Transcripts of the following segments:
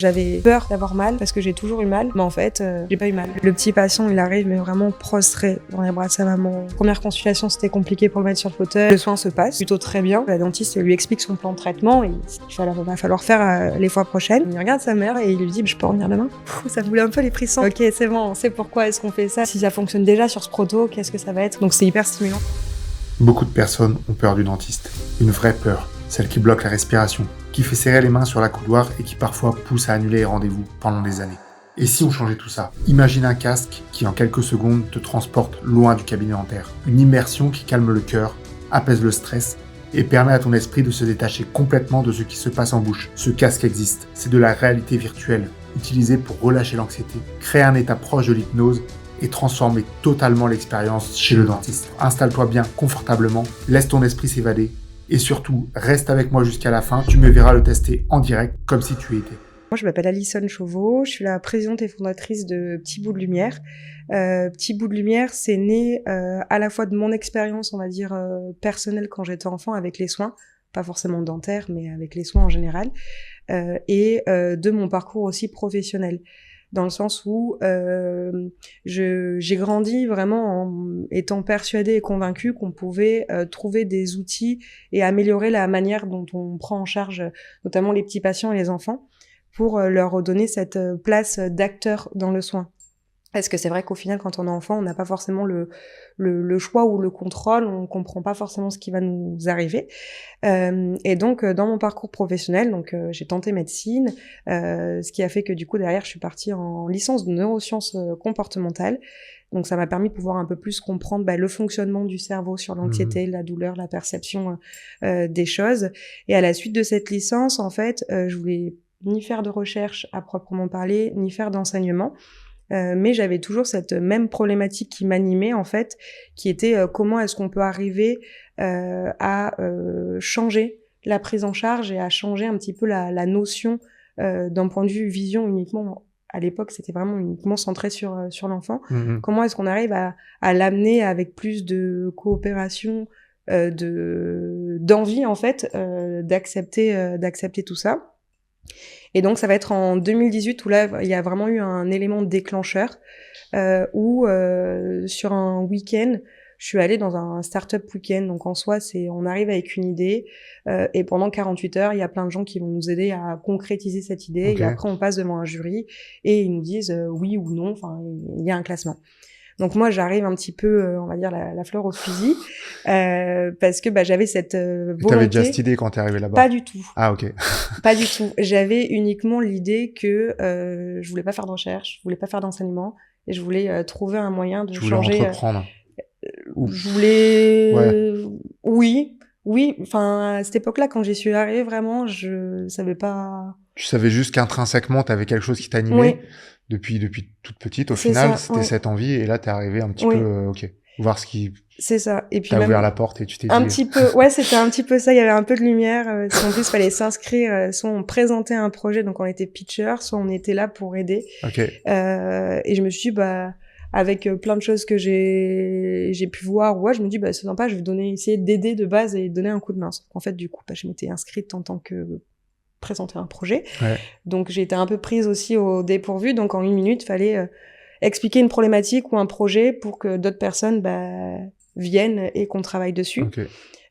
J'avais peur d'avoir mal parce que j'ai toujours eu mal, mais en fait, j'ai pas eu mal. Le petit patient, il arrive, mais vraiment prostré dans les bras de sa maman. Première consultation, c'était compliqué pour le mettre sur le fauteuil. Le soin se passe plutôt très bien. La dentiste lui explique son plan de traitement et il va falloir faire les fois prochaines. Il regarde sa mère et il lui dit « Je peux revenir demain ?» Ça voulait un peu les frissons. Ok, c'est bon, on sait pourquoi est-ce qu'on fait ça. Si ça fonctionne déjà sur ce proto, qu'est-ce que ça va être? Donc c'est hyper stimulant. Beaucoup de personnes ont peur du dentiste. Une vraie peur. Celle qui bloque la respiration, qui fait serrer les mains sur la coudoir et qui parfois pousse à annuler les rendez-vous pendant des années. Et si on changeait tout ça? Imagine un casque qui en quelques secondes te transporte loin du cabinet dentaire. Une immersion qui calme le cœur, apaise le stress et permet à ton esprit de se détacher complètement de ce qui se passe en bouche. Ce casque existe, c'est de la réalité virtuelle, utilisée pour relâcher l'anxiété, créer un état proche de l'hypnose et transformer totalement l'expérience chez le dentiste. Installe-toi bien confortablement, laisse ton esprit s'évader et surtout, reste avec moi jusqu'à la fin, tu me verras le tester en direct comme si tu y étais. Moi, je m'appelle Alison Chauveau, je suis la présidente et fondatrice de Petit Bout de Lumière. Petit Bout de Lumière, c'est né à la fois de mon expérience, on va dire, personnelle quand j'étais enfant avec les soins, pas forcément dentaires, mais avec les soins en général, et de mon parcours aussi professionnel. Dans le sens où j'ai grandi vraiment en étant persuadée et convaincue qu'on pouvait trouver des outils et améliorer la manière dont on prend en charge notamment les petits patients et les enfants pour leur donner cette place d'acteur dans le soin. Parce que c'est vrai qu'au final, quand on est enfant, on n'a pas forcément le choix ou le contrôle, on comprend pas forcément ce qui va nous arriver. Et donc, dans mon parcours professionnel, j'ai tenté médecine, ce qui a fait que du coup, derrière, je suis partie en licence de neurosciences comportementales. Donc, ça m'a permis de pouvoir un peu plus comprendre le fonctionnement du cerveau sur l'anxiété, la douleur, la perception des choses. Et à la suite de cette licence, en fait, je voulais ni faire de recherche à proprement parler, ni faire d'enseignement. Mais j'avais toujours cette même problématique qui m'animait en fait, qui était comment est-ce qu'on peut arriver à changer la prise en charge et à changer un petit peu la notion d'un point de vue vision uniquement. À l'époque, c'était vraiment uniquement centré sur l'enfant. Comment est-ce qu'on arrive à l'amener avec plus de coopération, d'envie en fait, d'accepter tout ça. Et donc, ça va être en 2018 où là, il y a vraiment eu un élément déclencheur où sur un week-end, je suis allée dans un start-up week-end. Donc, en soi, on arrive avec une idée et pendant 48 heures, il y a plein de gens qui vont nous aider à concrétiser cette idée. Okay. Et après, on passe devant un jury et ils nous disent oui ou non. Enfin, il y a un classement. Donc moi, j'arrive un petit peu, on va dire, la fleur au fusil, parce que j'avais cette volonté. T'avais déjà cette idée quand t'es arrivé là-bas? Pas du tout. Ah, ok. Pas du tout. J'avais uniquement l'idée que je voulais pas faire de recherche, je voulais pas faire d'enseignement, et je voulais trouver un moyen de changer. Tu voulais entreprendre. Je voulais. Ouais. Oui. Enfin, à cette époque-là, quand j'y suis arrivée, vraiment, je savais pas. Tu savais juste qu'intrinsèquement, t'avais quelque chose qui t'animait. Oui. Depuis toute petite, au final, c'était cette envie, et là, t'es arrivé un petit peu, voir ce qui... C'est ça. Et puis t'as ouvert la porte et tu t'es dit... Un petit peu, ouais, c'était un petit peu ça, il y avait un peu de lumière, en plus, il fallait s'inscrire, soit on présentait un projet, donc on était pitcher, soit on était là pour aider. Okay. Et je me suis dit, avec plein de choses que j'ai pu voir, je me dis, c'est sympa, je vais essayer d'aider de base et donner un coup de main. En fait, du coup, je m'étais inscrite en tant que présenter un projet. Ouais. Donc, j'ai été un peu prise aussi au dépourvu. Donc, en 1 minute, il fallait expliquer une problématique ou un projet pour que d'autres personnes viennent et qu'on travaille dessus. Okay.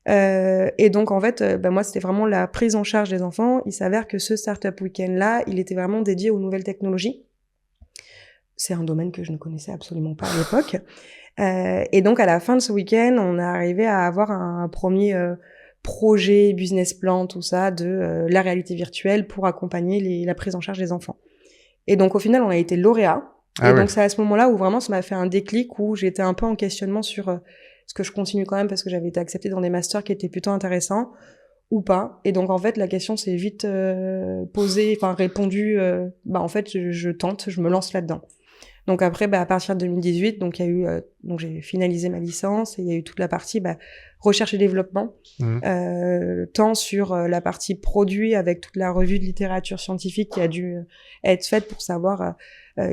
Et donc, en fait, moi, c'était vraiment la prise en charge des enfants. Il s'avère que ce Startup Weekend-là, il était vraiment dédié aux nouvelles technologies. C'est un domaine que je ne connaissais absolument pas à l'époque. Et donc, à la fin de ce week-end, on est arrivé à avoir un premier... projet, business plan, tout ça, de la réalité virtuelle pour accompagner la prise en charge des enfants. Et donc, au final, on a été lauréat. Et donc, c'est à ce moment-là où vraiment ça m'a fait un déclic, où j'étais un peu en questionnement sur ce que je continue quand même parce que j'avais été acceptée dans des masters qui étaient plutôt intéressants ou pas. Et donc, en fait, la question s'est vite posée, répondue. En fait, je tente, je me lance là-dedans. Donc après, à partir de 2018, donc il y a eu, donc j'ai finalisé ma licence et il y a eu toute la partie recherche et développement, tant sur la partie produit avec toute la revue de littérature scientifique qui a dû être faite pour savoir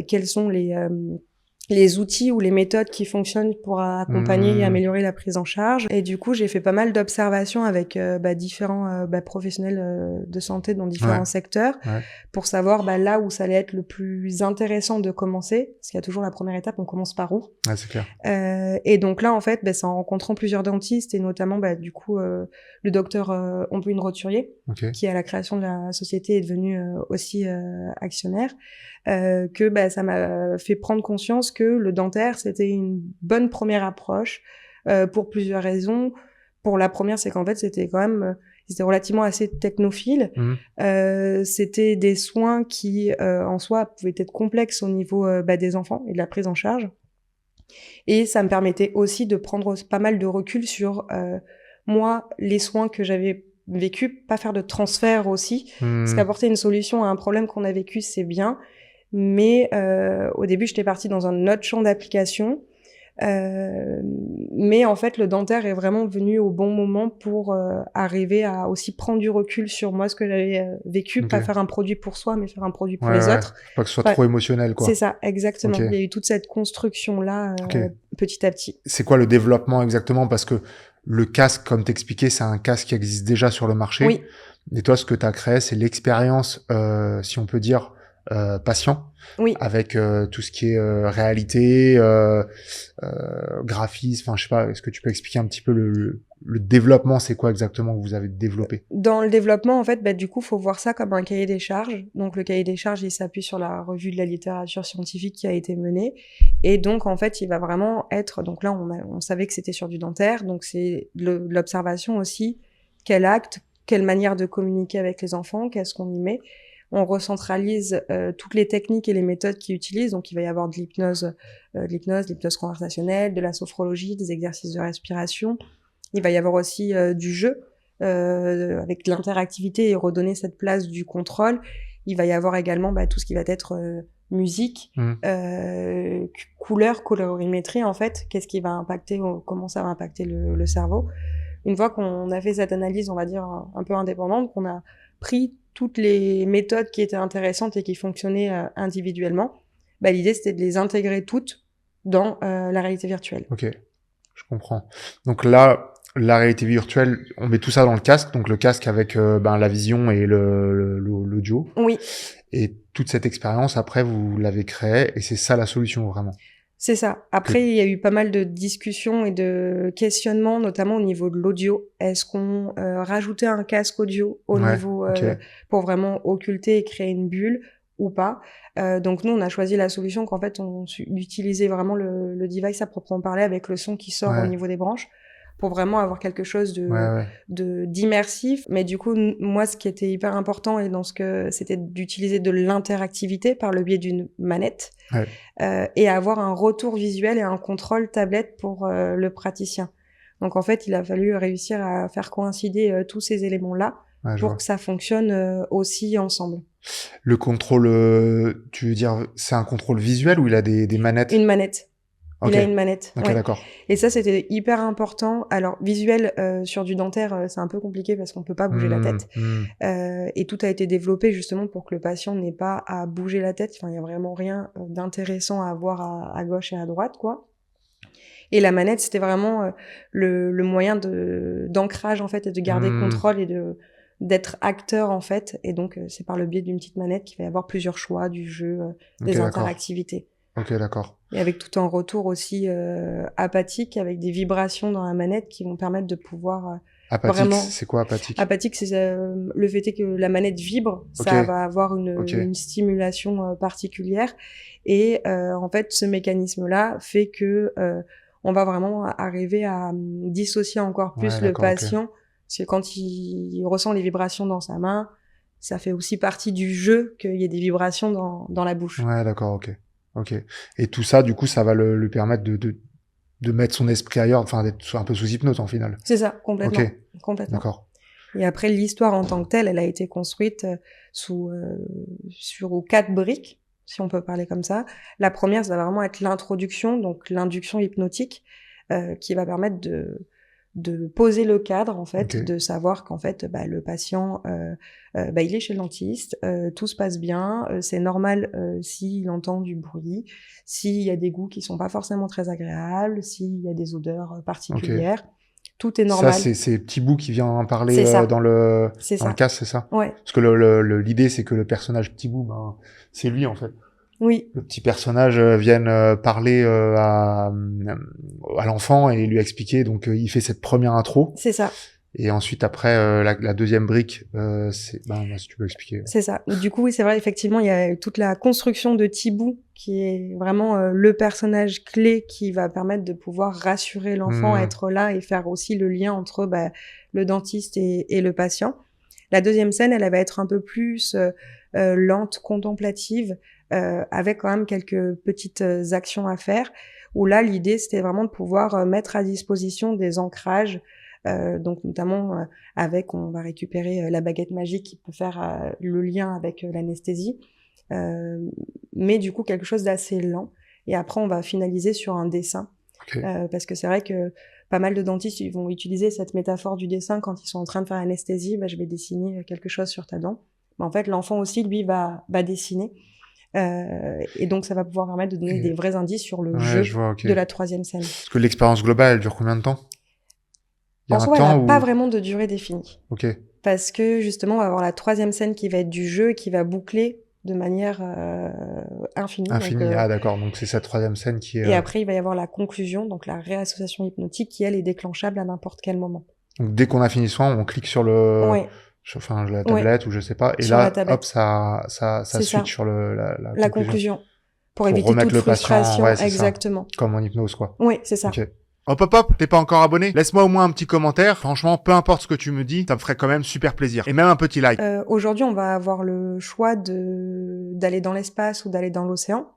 quels sont les outils ou les méthodes qui fonctionnent pour accompagner et améliorer la prise en charge. Et du coup, j'ai fait pas mal d'observations avec différents professionnels de santé dans différents secteurs pour savoir là où ça allait être le plus intéressant de commencer. Parce qu'il y a toujours la première étape, on commence par où. Ouais, c'est clair. Et donc là, en fait, c'est en rencontrant plusieurs dentistes et notamment le docteur Ombline Roturier, qui à la création de la société est devenu aussi actionnaire. Que ça m'a fait prendre conscience que le dentaire, c'était une bonne première approche pour plusieurs raisons. Pour la première, c'est qu'en fait, c'était quand même c'était relativement assez technophile. C'était des soins qui, en soi, pouvaient être complexes au niveau des enfants et de la prise en charge. Et ça me permettait aussi de prendre pas mal de recul sur, moi, les soins que j'avais vécus, pas faire de transfert aussi. Parce qu'apporter une solution à un problème qu'on a vécu, c'est bien. Mais au début, j'étais partie dans un autre champ d'application. Mais en fait, le dentaire est vraiment venu au bon moment pour arriver à aussi prendre du recul sur moi, ce que j'avais vécu. Pas faire un produit pour soi, mais faire un produit pour les autres. Pas que ce soit trop émotionnel, quoi. C'est ça, exactement. Il y a eu toute cette construction-là petit à petit. C'est quoi le développement exactement? Parce que le casque, comme t'expliquais, c'est un casque qui existe déjà sur le marché. Oui. Et toi, ce que tu as créé, c'est l'expérience, si on peut dire, patient, avec tout ce qui est réalité, graphisme, enfin je sais pas, est-ce que tu peux expliquer un petit peu le développement, c'est quoi exactement que vous avez développé? Dans le développement, en fait, du coup, faut voir ça comme un cahier des charges. Donc le cahier des charges, il s'appuie sur la revue de la littérature scientifique qui a été menée, et donc en fait, il va vraiment être, donc là on savait que c'était sur du dentaire, donc c'est l'observation aussi, quel acte, quelle manière de communiquer avec les enfants, qu'est-ce qu'on y met. On recentralise toutes les techniques et les méthodes qu'ils utilisent. Donc, il va y avoir de l'hypnose conversationnelle, de la sophrologie, des exercices de respiration. Il va y avoir aussi du jeu avec de l'interactivité et redonner cette place du contrôle. Il va y avoir également tout ce qui va être musique, couleur, colorimétrie en fait. Qu'est-ce qui va impacter, comment ça va impacter le cerveau. Une fois qu'on a fait cette analyse, on va dire un peu indépendante, qu'on a pris toutes les méthodes qui étaient intéressantes et qui fonctionnaient individuellement, l'idée c'était de les intégrer toutes dans la réalité virtuelle. Ok, je comprends. Donc là, la réalité virtuelle, on met tout ça dans le casque, donc le casque avec la vision et l'audio. Oui. Et toute cette expérience, après, vous l'avez créée, et c'est ça la solution, vraiment. C'est ça. Après, il y a eu pas mal de discussions et de questionnements, notamment au niveau de l'audio. Est-ce qu'on rajoutait un casque audio au niveau pour vraiment occulter et créer une bulle ou pas? Donc nous, on a choisi la solution qu'en fait, on utilisait vraiment le device à proprement parler avec le son qui sort au niveau des branches, pour vraiment avoir quelque chose d'immersif. Mais du coup, moi, ce qui était hyper important c'était d'utiliser de l'interactivité par le biais d'une manette et avoir un retour visuel et un contrôle tablette pour le praticien. Donc en fait, il a fallu réussir à faire coïncider tous ces éléments-là pour que ça fonctionne aussi ensemble. Le contrôle, tu veux dire, c'est un contrôle visuel ou il a des manettes? Une manette. Il a une manette. Ok, d'accord. Et ça, c'était hyper important. Alors, visuel sur du dentaire, c'est un peu compliqué parce qu'on peut pas bouger la tête. Et tout a été développé justement pour que le patient n'ait pas à bouger la tête. Enfin, il y a vraiment rien d'intéressant à voir à gauche et à droite, quoi. Et la manette, c'était vraiment le moyen d'ancrage, en fait, et de garder contrôle et d'être acteur, en fait. Et donc, c'est par le biais d'une petite manette qu'il va y avoir plusieurs choix du jeu, des interactivités. Ok, d'accord. Et avec tout un retour aussi apathique, avec des vibrations dans la manette qui vont permettre de pouvoir apathique, vraiment... c'est quoi apathique? Apathique, c'est le fait que la manette vibre, ça va avoir une stimulation particulière. Et en fait, ce mécanisme-là fait que on va vraiment arriver à dissocier encore plus le patient. Parce que quand il ressent les vibrations dans sa main, ça fait aussi partie du jeu qu'il y ait des vibrations dans la bouche. Ouais, d'accord, ok. Et tout ça, du coup, ça va lui permettre de mettre son esprit ailleurs, enfin, d'être un peu sous hypnose, en final. C'est ça, complètement. Complètement. D'accord. Et après, l'histoire en tant que telle, elle a été construite sur 4 briques, si on peut parler comme ça. La première, ça va vraiment être l'introduction, donc l'induction hypnotique, qui va permettre de poser le cadre en fait, Ok. de savoir qu'en fait le patient il est chez le dentiste, tout se passe bien, c'est normal s'il entend du bruit, s'il y a des goûts qui sont pas forcément très agréables, s'il y a des odeurs Ok. particulières, tout est Ça, normal. c'est Petit Bout qui vient en parler C'est ça. dans le C'est dans le ça. casque, c'est ça? Ouais. Parce que l'idée, c'est que le personnage Petit Bout, ben, c'est lui en fait. Oui. Le petit personnage vienne parler à l'enfant et lui expliquer. Donc, il fait cette première intro. C'est ça. Et ensuite, après, la deuxième brique, c'est... si tu peux expliquer. C'est ça. Du coup, oui, c'est vrai, effectivement, il y a toute la construction de Thibou, qui est vraiment le personnage clé qui va permettre de pouvoir rassurer l'enfant, être là et faire aussi le lien entre le dentiste et le patient. La deuxième scène, elle va être un peu plus lente, contemplative, avec quand même quelques petites actions à faire, où là, l'idée, c'était vraiment de pouvoir mettre à disposition des ancrages, donc notamment on va récupérer la baguette magique qui peut faire le lien avec l'anesthésie, mais du coup quelque chose d'assez lent. Et après on va finaliser sur un dessin, parce que c'est vrai que pas mal de dentistes ils vont utiliser cette métaphore du dessin quand ils sont en train de faire l'anesthésie. Je vais dessiner quelque chose sur ta dent. En fait l'enfant aussi lui va dessiner. Et donc ça va pouvoir permettre de donner des vrais indices sur le jeu de la troisième scène. Parce que l'expérience globale, elle dure combien de temps? En soi, elle n'a pas vraiment de durée définie. Ok. Parce que justement, on va avoir la troisième scène qui va être du jeu et qui va boucler de manière infinie. Infinie, d'accord. Donc c'est cette troisième scène qui est... Et après, il va y avoir la conclusion, donc la réassociation hypnotique, qui, elle, est déclenchable à n'importe quel moment. Donc dès qu'on a fini soin, on clique sur le... Ouais. Enfin, la tablette ou je sais pas. Et sur là, hop, ça switch sur la conclusion. Pour éviter remettre toute frustration. Ouais, exactement. Ça. Comme en hypnose, quoi. Oui, c'est ça. Okay. Hop, t'es pas encore abonné? Laisse-moi au moins un petit commentaire. Franchement, peu importe ce que tu me dis, ça me ferait quand même super plaisir. Et même un petit like. Aujourd'hui, on va avoir le choix d'aller dans l'espace ou d'aller dans l'océan.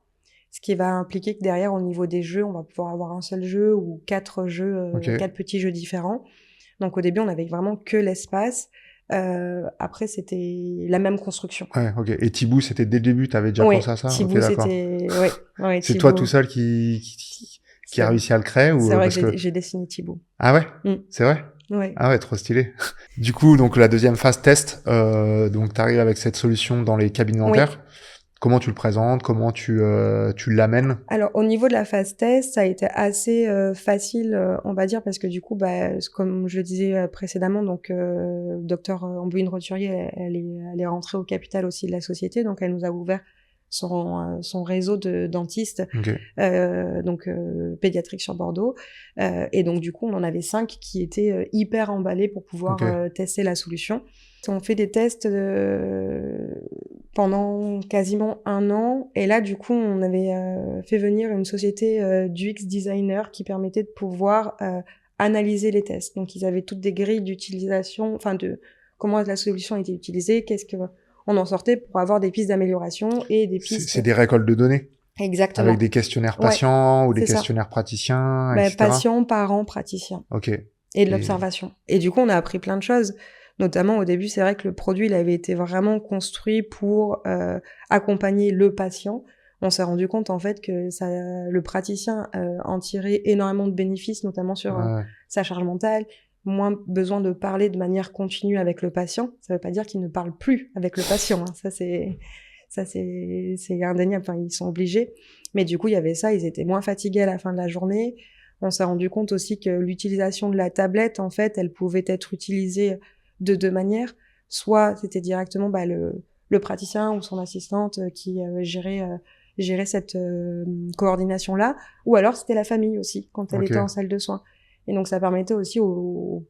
Ce qui va impliquer que derrière, au niveau des jeux, on va pouvoir avoir un seul jeu ou 4 jeux, 4 petits jeux différents. Donc au début, on avait vraiment que l'espace. Après, c'était la même construction. Ouais, ok. Et Thibou, c'était dès le début, t'avais déjà pensé à ça? Thibou, c'était... Ouais, c'est toi tout seul qui a réussi à le créer ou c'est vrai que j'ai dessiné Thibou. Ah ouais? C'est vrai? Ouais. Ah ouais, trop stylé. Du coup, donc la deuxième phase test, donc t'arrives avec cette solution dans les cabinets dentaires. Comment tu le présentes? Comment tu l'amènes? Alors, au niveau de la phase test, ça a été assez facile, on va dire, parce que du coup, comme je le disais précédemment, donc docteur Ambouine Roturier, elle est rentrée au capital aussi de la société, donc elle nous a ouvert son réseau de dentistes, donc pédiatriques sur Bordeaux, et donc du coup, on en avait 5 qui étaient hyper emballés pour pouvoir tester la solution. On fait des tests pendant quasiment 1 an. Et là, du coup, on avait fait venir une société d'UX designer qui permettait de pouvoir analyser les tests. Donc, ils avaient toutes des grilles d'utilisation, enfin de comment la solution était utilisée, qu'est-ce que on en sortait pour avoir des pistes d'amélioration et des pistes... C'est des récoltes de données? Exactement. Avec des questionnaires patients ou des questionnaires praticiens, etc. Patients, parents, praticiens. Ok. Et de l'observation. Et du coup, on a appris plein de choses. Notamment, au début, c'est vrai que le produit, il avait été vraiment construit pour accompagner le patient. On s'est rendu compte, en fait, que le praticien en tirait énormément de bénéfices, notamment sur sa charge mentale, moins besoin de parler de manière continue avec le patient. Ça veut pas dire qu'il ne parle plus avec le patient. Hein. Ça, c'est indéniable. Enfin, ils sont obligés. Mais du coup, il y avait ça. Ils étaient moins fatigués à la fin de la journée. On s'est rendu compte aussi que l'utilisation de la tablette, en fait, elle pouvait être utilisée de 2 manières. Soit c'était directement le praticien ou son assistante qui gérait cette coordination-là, ou alors c'était la famille aussi, quand elle était en salle de soins. Et donc ça permettait aussi aux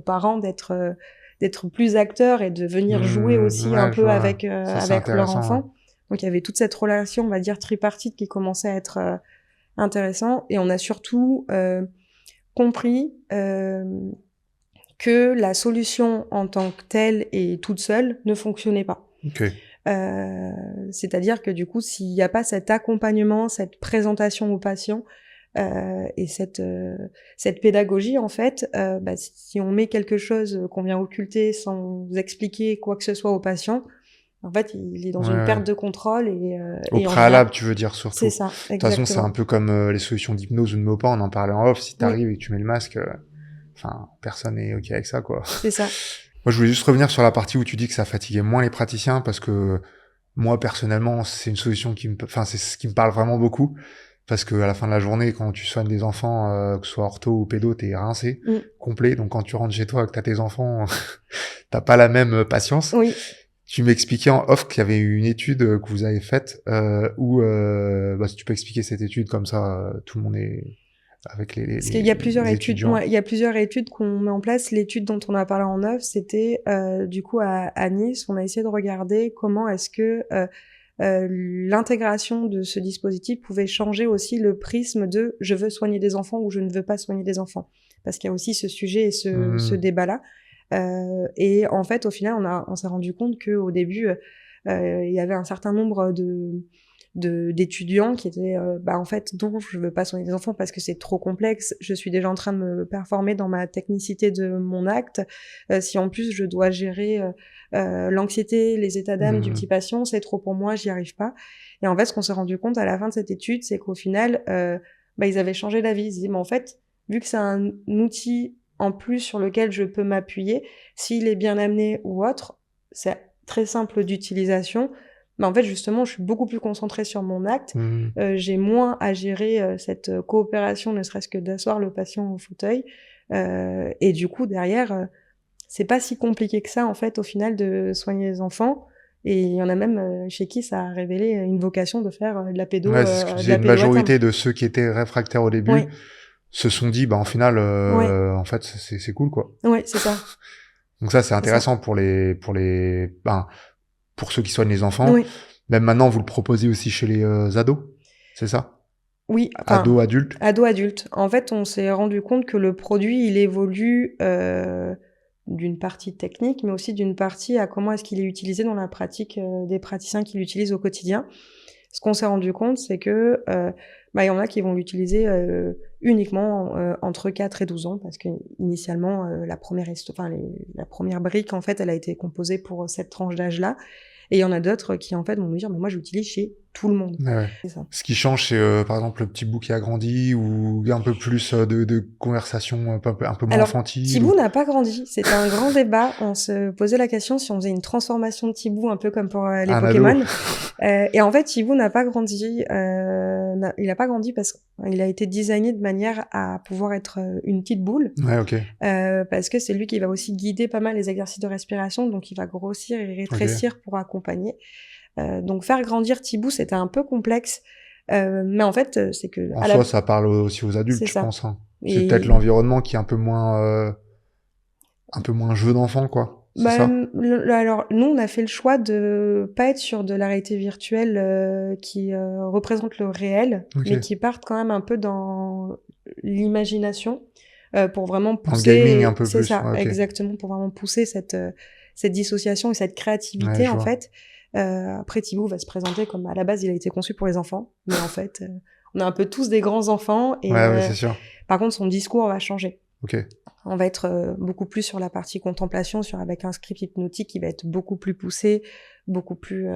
parents d'être plus acteurs et de venir jouer aussi un peu avec leur enfant. Donc il y avait toute cette relation, on va dire, tripartite qui commençait à être intéressant. Et on a surtout compris que la solution en tant que telle et toute seule ne fonctionnait pas. C'est-à-dire que du coup, s'il n'y a pas cet accompagnement, cette présentation aux patients et cette pédagogie, en fait, si on met quelque chose qu'on vient occulter sans expliquer quoi que ce soit au patient, en fait, il est dans une perte de contrôle au préalable, tu veux dire, surtout. C'est ça, exactement. De toute façon, c'est un peu comme les solutions d'hypnose ou de Maupan, on en parlait en off. Si t'arrives et que tu mets le masque, enfin, personne n'est OK avec ça, quoi. C'est ça. Moi, je voulais juste revenir sur la partie où tu dis que ça fatiguait moins les praticiens, parce que moi, personnellement, c'est une solution enfin, c'est ce qui me parle vraiment beaucoup. Parce que à la fin de la journée, quand tu soignes des enfants, que ce soit ortho ou pédo, t'es rincé, complet. Donc quand tu rentres chez toi, que t'as tes enfants, t'as pas la même patience. Oui. Tu m'expliquais en off qu'il y avait une étude que vous avez faite, où, si tu peux expliquer cette étude comme ça, tout le monde est avec Parce qu'il y a plusieurs études. étudiants. Ouais, il y a plusieurs études qu'on met en place. L'étude dont on a parlé en off, c'était du coup à Nice. On a essayé de regarder comment est-ce que l'intégration de ce dispositif pouvait changer aussi le prisme de je veux soigner des enfants ou je ne veux pas soigner des enfants. Parce qu'il y a aussi ce sujet et ce débat-là. Et en fait, au final, on s'est rendu compte qu'au début, il y avait un certain nombre d'étudiants qui étaient en fait non, je veux pas soigner des enfants parce que c'est trop complexe, je suis déjà en train de me performer dans ma technicité de mon acte, si en plus je dois gérer l'anxiété, les états d'âme du petit patient, c'est trop pour moi, j'y arrive pas. Et en fait, ce qu'on s'est rendu compte à la fin de cette étude, c'est qu'au final ils avaient changé d'avis. Ils se disaient mais en fait, vu que c'est un outil en plus sur lequel je peux m'appuyer, s'il est bien amené ou autre, c'est très simple d'utilisation. Mais en fait, justement, je suis beaucoup plus concentrée sur mon acte. J'ai moins à gérer cette coopération, ne serait-ce que d'asseoir le patient au fauteuil. Et du coup, derrière, c'est pas si compliqué que ça, en fait, au final, de soigner les enfants. Et il y en a même chez qui ça a révélé une vocation de faire de la pédo. Ouais, c'est ce que je disais, une majorité de ceux qui étaient réfractaires au début se sont dit, en final, en fait, c'est cool, quoi. Ouais, c'est ça. Donc ça, c'est intéressant pour ceux qui soignent les enfants. Même maintenant, vous le proposez aussi chez les ados, c'est ça? Oui. Ados, adultes. Ados, adultes. En fait, on s'est rendu compte que le produit, il évolue d'une partie technique, mais aussi d'une partie à comment est-ce qu'il est utilisé dans la pratique des praticiens qui l'utilisent au quotidien. Ce qu'on s'est rendu compte, c'est que il y en a qui vont l'utiliser uniquement entre 4 et 12 ans, parce que initialement la première brique, en fait, elle a été composée pour cette tranche d'âge-là. Et il y en a d'autres qui, en fait, vont nous dire, mais moi, je l'utilise chez tout le monde. Ouais. C'est ça. Ce qui change, c'est, par exemple, le petit bout qui a grandi ou un peu plus de conversation un peu moins enfantine. Thibou n'a pas grandi. C'était un grand débat. On se posait la question si on faisait une transformation de Thibou, un peu comme pour les Pokémon. Et en fait, Thibou n'a pas grandi. Il n'a pas grandi parce qu'il a été designé de manière à pouvoir être une petite boule. Ouais, ok. Parce que c'est lui qui va aussi guider pas mal les exercices de respiration. Donc, il va grossir et rétrécir pour accompagner. Donc faire grandir Thibou, c'était un peu complexe, mais en fait, c'est que en soi, ça parle aussi aux adultes, je pense. Hein. C'est peut-être l'environnement qui est un peu moins jeu d'enfant, quoi. C'est ça. Alors nous, on a fait le choix de pas être sur de la réalité virtuelle qui représente le réel, mais qui partent quand même un peu dans l'imagination pour vraiment pousser. En gaming un peu plus. C'est ça, exactement, pour vraiment pousser cette dissociation et cette créativité en fait. Après, Thibou va se présenter comme à la base, il a été conçu pour les enfants, mais en fait, on a un peu tous des grands enfants et c'est sûr. Par contre, son discours va changer. Okay. On va être beaucoup plus sur la partie contemplation, avec un script hypnotique qui va être beaucoup plus poussé, beaucoup plus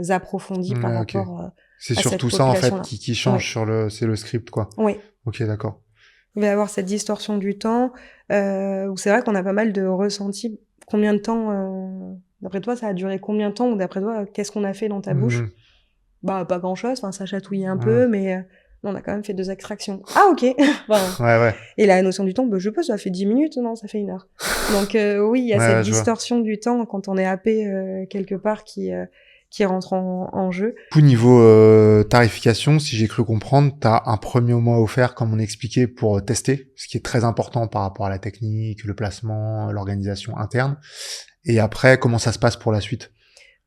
approfondi par rapport. C'est surtout ça en fait qui change c'est le script, quoi. Oui. Ok, d'accord. Il va y avoir cette distorsion du temps où c'est vrai qu'on a pas mal de ressentis. Combien de temps d'après toi, ça a duré combien de temps? Ou d'après toi, qu'est-ce qu'on a fait dans ta bouche? Pas grand-chose. Enfin, ça chatouillait un peu, mais on a quand même fait 2 extractions. Ah, ok. Et la notion du temps, je sais pas, ça fait 10 minutes? Non, ça fait 1 heure. Donc oui, il y a cette distorsion du temps quand on est happé quelque part qui rentre en jeu. Au niveau tarification, si j'ai cru comprendre, t'as un premier mois offert, comme on expliquait, pour tester, ce qui est très important par rapport à la technique, le placement, l'organisation interne. Et après, comment ça se passe pour la suite?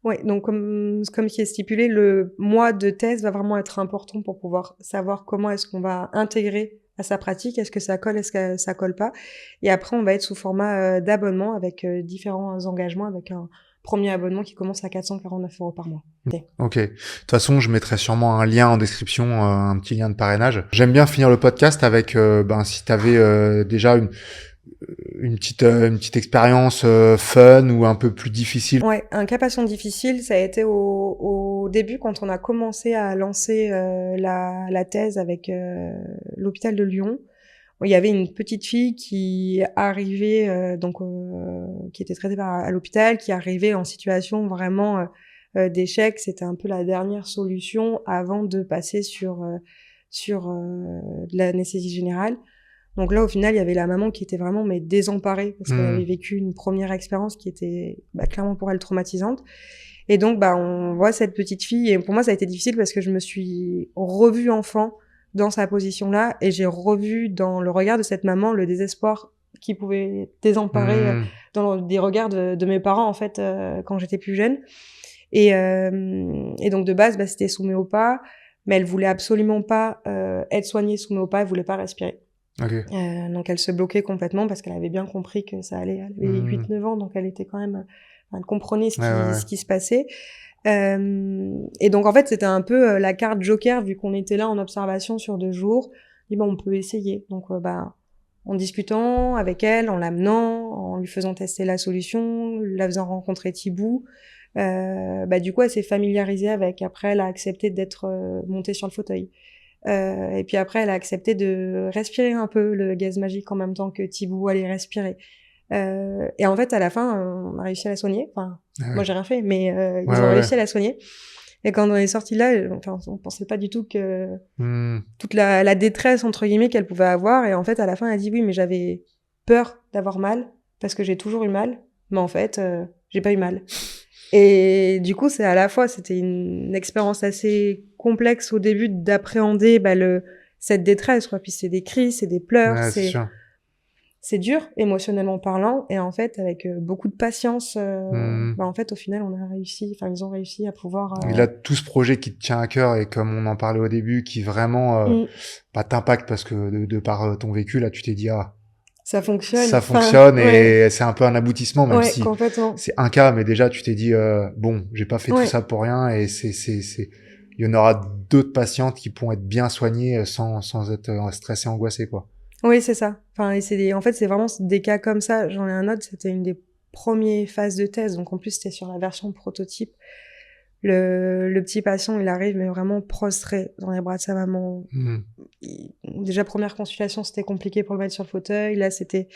Oui, donc comme qui est stipulé, le mois de test va vraiment être important pour pouvoir savoir comment est-ce qu'on va intégrer à sa pratique, est-ce que ça colle, est-ce que ça colle pas. Et après, on va être sous format d'abonnement avec différents engagements, avec un premier abonnement qui commence à 449 € par mois. Ok. De toute façon, je mettrai sûrement un lien en description, un petit lien de parrainage. J'aime bien finir le podcast avec, si t'avais déjà une petite expérience fun ou un peu plus difficile. Ouais, un cas patient difficile, ça a été au début quand on a commencé à lancer la thèse avec l'hôpital de Lyon. il y avait une petite fille qui arrivait, qui était traitée à l'hôpital, qui arrivait en situation vraiment d'échec. C'était un peu la dernière solution avant de passer sur de l'anesthésie générale. Donc là, au final, il y avait la maman qui était vraiment désemparée parce qu'elle avait vécu une première expérience qui était clairement pour elle traumatisante. Et donc, on voit cette petite fille, et pour moi, ça a été difficile parce que je me suis revue enfant dans sa position-là, et j'ai revu dans le regard de cette maman le désespoir qui pouvait désemparer dans des regards de mes parents, en fait, quand j'étais plus jeune. Et donc, de base, c'était sous Méopa, mais elle voulait absolument pas être soignée sous Méopa, elle voulait pas respirer. Okay. Donc, elle se bloquait complètement parce qu'elle avait bien compris que ça allait. Elle avait 8-9 ans, donc elle était quand même... elle comprenait ce qui se passait. Et donc, en fait, c'était un peu la carte joker, vu qu'on était là en observation sur 2 jours. On dit, on peut essayer. Donc, en discutant avec elle, en l'amenant, en lui faisant tester la solution, la faisant rencontrer Thibou, du coup, elle s'est familiarisée avec. Après, elle a accepté d'être montée sur le fauteuil. Et puis après, elle a accepté de respirer un peu le gaz magique en même temps que Thibou allait respirer. Et en fait, à la fin, on a réussi à la soigner. Enfin, moi, j'ai rien fait, mais ils ont réussi à la soigner. Et quand on est sorti là, on pensait pas du tout que toute la détresse, entre guillemets, qu'elle pouvait avoir. Et en fait, à la fin, elle a dit oui, mais j'avais peur d'avoir mal parce que j'ai toujours eu mal. Mais en fait, j'ai pas eu mal. Et du coup, c'était une expérience assez complexe au début d'appréhender cette détresse, quoi. Puis c'est des cris, c'est des pleurs, c'est dur émotionnellement parlant, et en fait avec beaucoup de patience en fait au final ils ont réussi à pouvoir il a tout ce projet qui te tient à cœur, et comme on en parlait au début, qui vraiment t'impacte parce que de par ton vécu là, tu t'es dit ça fonctionne. Et c'est un peu un aboutissement, même si c'est un cas, mais déjà tu t'es dit j'ai pas fait tout ça pour rien, et il y en aura d'autres patientes qui pourront être bien soignées sans être stressées, angoissées, quoi. Oui, c'est ça. En fait, c'est vraiment des cas comme ça. J'en ai un autre, c'était une des premières phases de thèse, donc en plus c'était sur la version prototype. Le petit patient, il arrive mais vraiment prostré dans les bras de sa maman. Déjà première consultation, c'était compliqué pour le mettre sur le fauteuil. Là, c'était...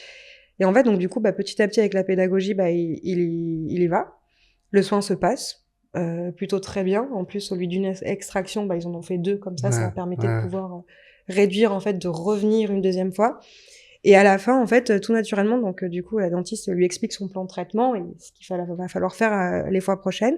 Et en fait, donc du coup, petit à petit avec la pédagogie, il y va. Le soin se passe plutôt très bien. En plus, au lieu d'une extraction, ils en ont fait 2, comme ça leur permettait de pouvoir réduire, en fait, de revenir une deuxième fois. Et à la fin, en fait, tout naturellement, donc du coup, la dentiste lui explique son plan de traitement et ce qu'il va falloir faire les fois prochaines.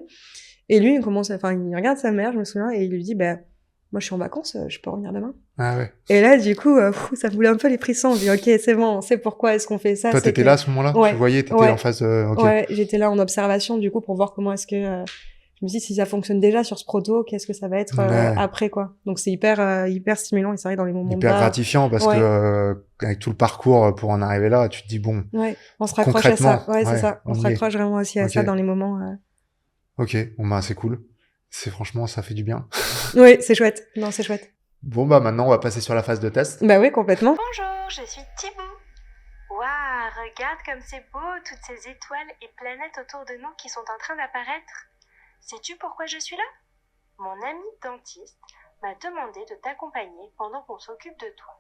Et lui, il regarde sa mère, je me souviens, et il lui dit, moi, je suis en vacances, je peux revenir demain. Ah ouais. Et là, du coup, ça me voulait un peu les frissons. On dit, ok, c'est bon, on sait pourquoi est-ce qu'on fait ça. Toi, t'étais là à ce moment-là? Tu voyais, t'étais en phase, ok. Ouais, j'étais là en observation, du coup, pour voir comment est-ce que, je me dis, si ça fonctionne déjà sur ce proto, qu'est-ce que ça va être après, quoi. Donc, c'est hyper stimulant, et c'est vrai, dans les moments hyper gratifiant, parce que, avec tout le parcours pour en arriver là, tu te dis, bon. Ouais, on se raccroche à ça. Ouais, c'est ça. On se raccroche vraiment aussi à ça dans les moments. Ok, bon, c'est cool. Franchement, ça fait du bien. Oui, c'est chouette. Non, c'est chouette. Bon, maintenant, on va passer sur la phase de test. Oui, complètement. Bonjour, je suis Thibou. Waouh, regarde comme c'est beau, toutes ces étoiles et planètes autour de nous qui sont en train d'apparaître. Sais-tu pourquoi je suis là? Mon ami dentiste m'a demandé de t'accompagner pendant qu'on s'occupe de toi.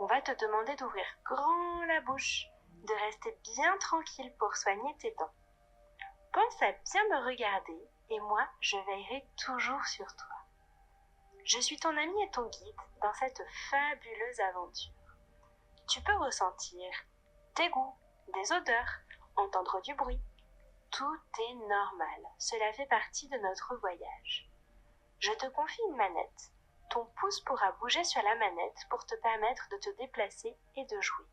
On va te demander d'ouvrir grand la bouche, de rester bien tranquille pour soigner tes dents. Pense à bien me regarder, et moi, je veillerai toujours sur toi. Je suis ton ami et ton guide dans cette fabuleuse aventure. Tu peux ressentir des goûts, des odeurs, entendre du bruit. Tout est normal, cela fait partie de notre voyage. Je te confie une manette. Ton pouce pourra bouger sur la manette pour te permettre de te déplacer et de jouer.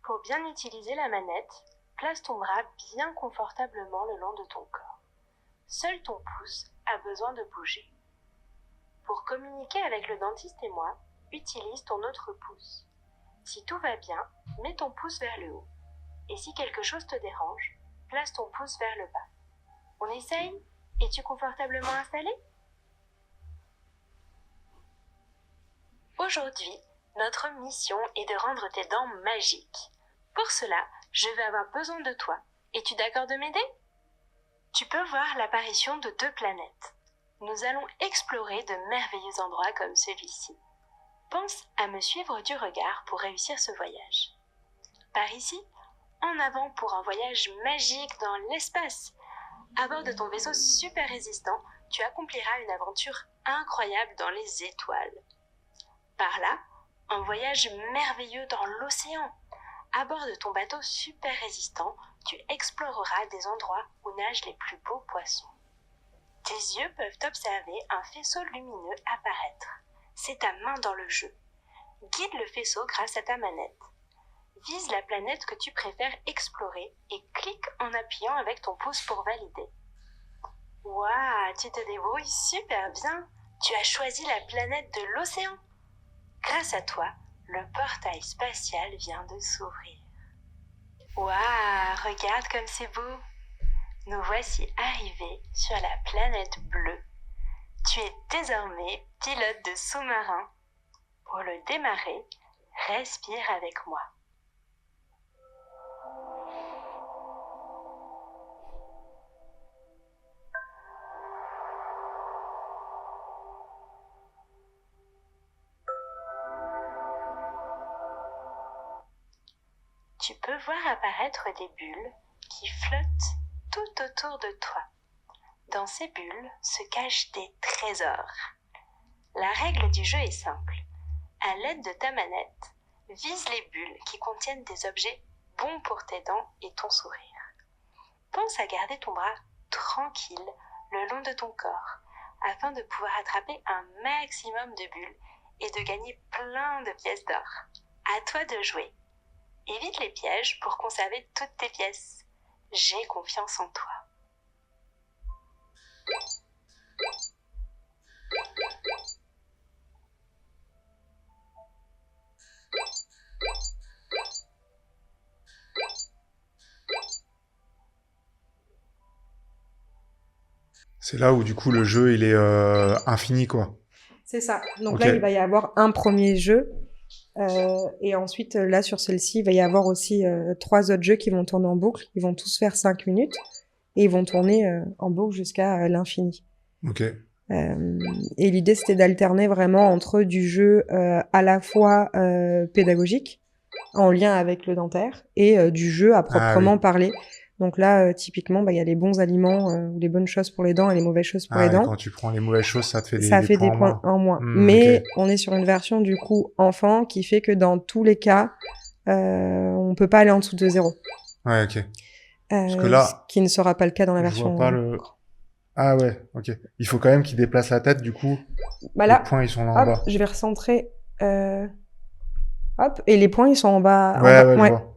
Pour bien utiliser la manette, place ton bras bien confortablement le long de ton corps. Seul ton pouce a besoin de bouger. Pour communiquer avec le dentiste et moi, utilise ton autre pouce. Si tout va bien, mets ton pouce vers le haut. Et si quelque chose te dérange, place ton pouce vers le bas. On essaye? Es-tu confortablement installé? Aujourd'hui, notre mission est de rendre tes dents magiques. Pour cela, je vais avoir besoin de toi. Es-tu d'accord de m'aider? Tu peux voir l'apparition de 2 planètes. Nous allons explorer de merveilleux endroits comme celui-ci. Pense à me suivre du regard pour réussir ce voyage. Par ici, en avant pour un voyage magique dans l'espace. À bord de ton vaisseau super résistant, tu accompliras une aventure incroyable dans les étoiles. Par là, un voyage merveilleux dans l'océan. À bord de ton bateau super résistant, tu exploreras des endroits où nagent les plus beaux poissons. Tes yeux peuvent observer un faisceau lumineux apparaître. C'est ta main dans le jeu. Guide le faisceau grâce à ta manette. Vise la planète que tu préfères explorer et clique en appuyant avec ton pouce pour valider. Waouh, tu te débrouilles super bien. Tu as choisi la planète de l'océan. Grâce à toi, le portail spatial vient de s'ouvrir. Waouh, regarde comme c'est beau. Nous voici arrivés sur la planète bleue. Tu es désormais pilote de sous-marin. Pour le démarrer, respire avec moi. Tu peux voir apparaître des bulles qui flottent tout autour de toi. Dans ces bulles se cachent des trésors. La règle du jeu est simple. À l'aide de ta manette, vise les bulles qui contiennent des objets bons pour tes dents et ton sourire. Pense à garder ton bras tranquille le long de ton corps afin de pouvoir attraper un maximum de bulles et de gagner plein de pièces d'or. À toi de jouer. Évite les pièges pour conserver toutes tes pièces. J'ai confiance en toi. C'est là où du coup le jeu il est infini quoi. C'est ça. Donc Ok. là, il va y avoir un premier jeu. Et ensuite, là, sur celle-ci, il va y avoir aussi 3 autres jeux qui vont tourner en boucle. Ils vont tous faire 5 minutes. Et ils vont tourner en boucle jusqu'à l'infini. Ok. Et l'idée, c'était d'alterner vraiment entre du jeu à la fois pédagogique, en lien avec le dentaire, et du jeu à proprement oui. parler. Donc là, typiquement, il y a les bons aliments ou les bonnes choses pour les dents et les mauvaises choses pour les Et dents. quand tu prends les mauvaises choses, ça te fait Ça des fait points des en points moins. en moins. Ok. On est sur une version, du coup, enfant, qui fait que dans tous les cas, on peut pas aller en dessous de 0. Ouais, ok. Ce que là, qui ne sera pas le cas dans la Je version... vois pas le... Ah ouais, ok. Il faut quand même qu'il déplace la tête, du coup. Bah là, les points, ils sont là en hop, bas. je vais recentrer. Hop, et les points, ils sont en bas. Ouais, en bas. je vois.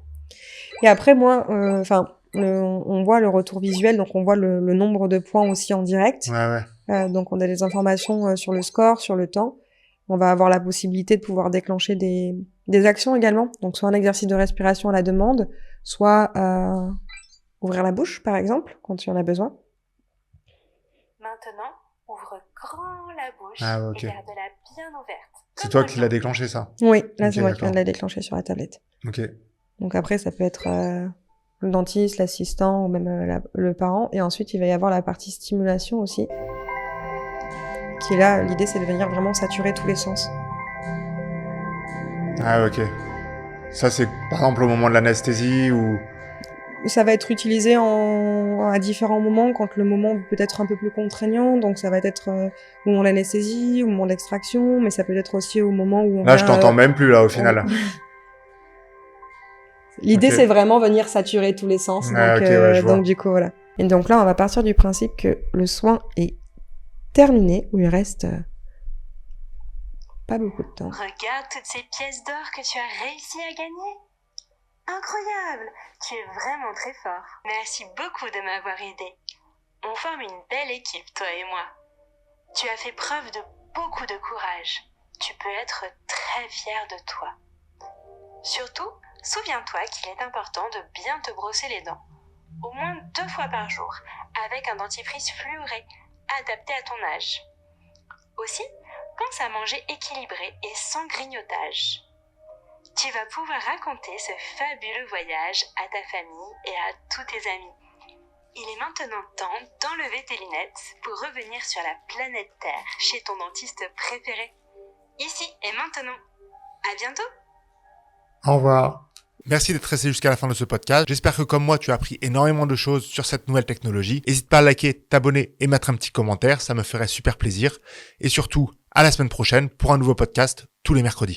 Et après, moi, on voit le retour visuel, donc on voit le nombre de points aussi en direct. Ouais. Donc on a des informations sur le score, sur le temps. On va avoir la possibilité de pouvoir déclencher des actions également. Donc soit un exercice de respiration à la demande, soit ouvrir la bouche, par exemple, quand il y en a besoin. Maintenant, ouvre grand la bouche ok. et garde-la bien ouverte. C'est toi qui l'as déclenché, ça? Oui, là, c'est moi qui d'accord. viens de la déclencher sur la tablette. Ok. Donc après, ça peut être le dentiste, l'assistant ou même le parent. Et ensuite, il va y avoir la partie stimulation aussi. Qui est là, l'idée, c'est de venir vraiment saturer tous les sens. Ah, ok. Ça, c'est par exemple au moment de l'anesthésie ou... Ça va être utilisé à différents moments, quand le moment peut être un peu plus contraignant. Donc ça va être au moment de l'anesthésie, au moment de l'extraction, mais ça peut être aussi au moment où on Là, vient, je t'entends même plus, là, au final. L'idée, Ok. c'est vraiment venir saturer tous les sens. Ah, donc, ok, ouais, je vois. donc du coup, voilà. Et donc là, on va partir du principe que le soin est terminé, où il reste pas beaucoup de temps. Regarde toutes ces pièces d'or que tu as réussi à gagner. Incroyable! Tu es vraiment très fort. Merci beaucoup de m'avoir aidé. On forme une belle équipe, toi et moi. Tu as fait preuve de beaucoup de courage. Tu peux être très fier de toi. Surtout, souviens-toi qu'il est important de bien te brosser les dents. Au moins 2 fois par jour, avec un dentifrice fluoré, adapté à ton âge. Aussi, pense à manger équilibré et sans grignotage. Tu vas pouvoir raconter ce fabuleux voyage à ta famille et à tous tes amis. Il est maintenant temps d'enlever tes lunettes pour revenir sur la planète Terre, chez ton dentiste préféré. ici et maintenant. À bientôt. Au revoir. Merci d'être resté jusqu'à la fin de ce podcast. J'espère que comme moi, tu as appris énormément de choses sur cette nouvelle technologie. N'hésite pas à liker, t'abonner et mettre un petit commentaire. Ça me ferait super plaisir. Et surtout, à la semaine prochaine pour un nouveau podcast tous les mercredis.